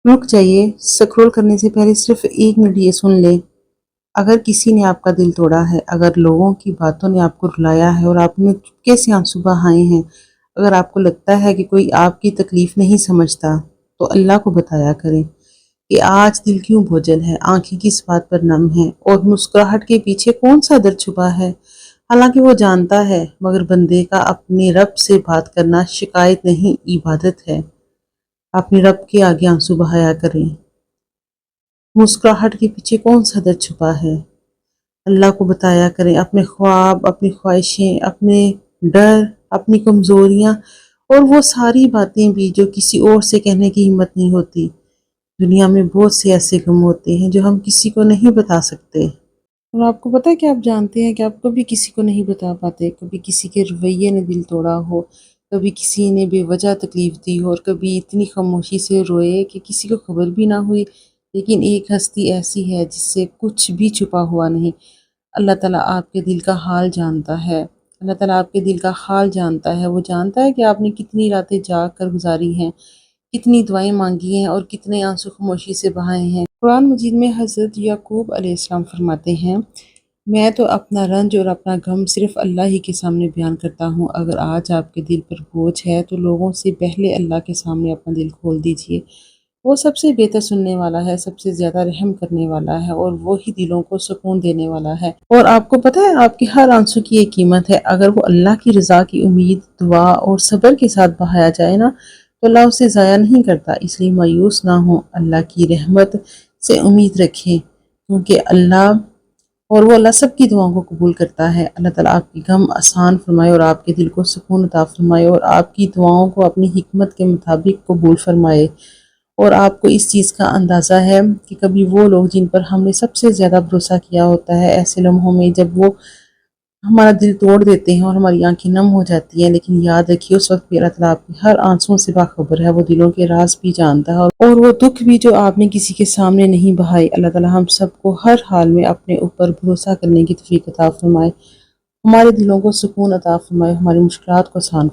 رک جائیے، سکرول کرنے سے پہلے صرف 1 منٹ یہ سن لیں۔ اگر کسی نے آپ کا دل توڑا ہے، اگر لوگوں کی باتوں نے آپ کو رلایا ہے اور آپ نے چپکے سے آنسو بہائے ہیں، اگر آپ کو لگتا ہے کہ کوئی آپ کی تکلیف نہیں سمجھتا، تو اللہ کو بتایا کریں کہ آج دل کیوں بوجھل ہے، آنکھیں کس بات پر نم ہیں، اور مسکراہٹ کے پیچھے کون سا درد چھپا ہے۔ حالانکہ وہ جانتا ہے، مگر بندے کا اپنے رب سے بات کرنا شکایت نہیں، عبادت ہے۔ اپنے رب کے آگے آنسو بہایا کریں۔ مسکراہٹ کے پیچھے کون سا درد چھپا ہے، اللہ کو بتایا کریں۔ اپنے خواب، اپنی خواہشیں، اپنے ڈر، اپنی کمزوریاں اور وہ ساری باتیں بھی جو کسی اور سے کہنے کی ہمت نہیں ہوتی۔ دنیا میں بہت سے ایسے غم ہوتے ہیں جو ہم کسی کو نہیں بتا سکتے، اور آپ کو پتہ ہے کہ آپ جانتے ہیں کہ آپ کبھی کسی کو نہیں بتا پاتے۔ کبھی کسی کے رویے نے دل توڑا ہو، کبھی کسی نے بے وجہ تکلیف دی ہو، اور کبھی اتنی خاموشی سے روئے کہ کسی کو خبر بھی نہ ہوئی۔ لیکن ایک ہستی ایسی ہے جس سے کچھ بھی چھپا ہوا نہیں۔ اللہ تعالیٰ آپ کے دل کا حال جانتا ہے۔ اللہ تعالیٰ آپ کے دل کا حال جانتا ہے۔ وہ جانتا ہے کہ آپ نے کتنی راتیں جاگ کر گزاری ہیں، کتنی دعائیں مانگی ہیں، اور کتنے آنسو خاموشی سے بہائے ہیں۔ قرآن مجید میں حضرت یعقوب علیہ السلام فرماتے ہیں، میں تو اپنا رنج اور اپنا غم صرف اللہ ہی کے سامنے بیان کرتا ہوں۔ اگر آج آپ کے دل پر بوجھ ہے تو لوگوں سے پہلے اللہ کے سامنے اپنا دل کھول دیجئے۔ وہ سب سے بہتر سننے والا ہے، سب سے زیادہ رحم کرنے والا ہے، اور وہی دلوں کو سکون دینے والا ہے۔ اور آپ کو پتہ ہے آپ کے ہر آنسو کی ایک قیمت ہے۔ اگر وہ اللہ کی رضا کی امید، دعا اور صبر کے ساتھ بہایا جائے نا، تو اللہ اسے ضائع نہیں کرتا۔ اس لیے مایوس نہ ہوں، اللہ کی رحمت سے امید رکھیں، کیونکہ اللہ سب کی دعاؤں کو قبول کرتا ہے۔ اللہ تعالیٰ آپ کی غم آسان فرمائے اور آپ کے دل کو سکون عطا فرمائے، اور آپ کی دعاؤں کو اپنی حکمت کے مطابق قبول فرمائے۔ اور آپ کو اس چیز کا اندازہ ہے کہ کبھی وہ لوگ جن پر ہم نے سب سے زیادہ بھروسہ کیا ہوتا ہے، ایسے لمحوں میں جب وہ ہمارا دل توڑ دیتے ہیں اور ہماری آنکھیں نم ہو جاتی ہیں، لیکن یاد رکھیے اس وقت بھی اللہ تعالیٰ آپ کی ہر آنسوں سے باخبر ہے۔ وہ دلوں کے راز بھی جانتا ہے، اور وہ دکھ بھی جو آپ نے کسی کے سامنے نہیں بہائے۔ اللہ تعالیٰ ہم سب کو ہر حال میں اپنے اوپر بھروسہ کرنے کی توفیق عطا فرمائے، ہمارے دلوں کو سکون عطا فرمائے، ہماری مشکلات کو آسان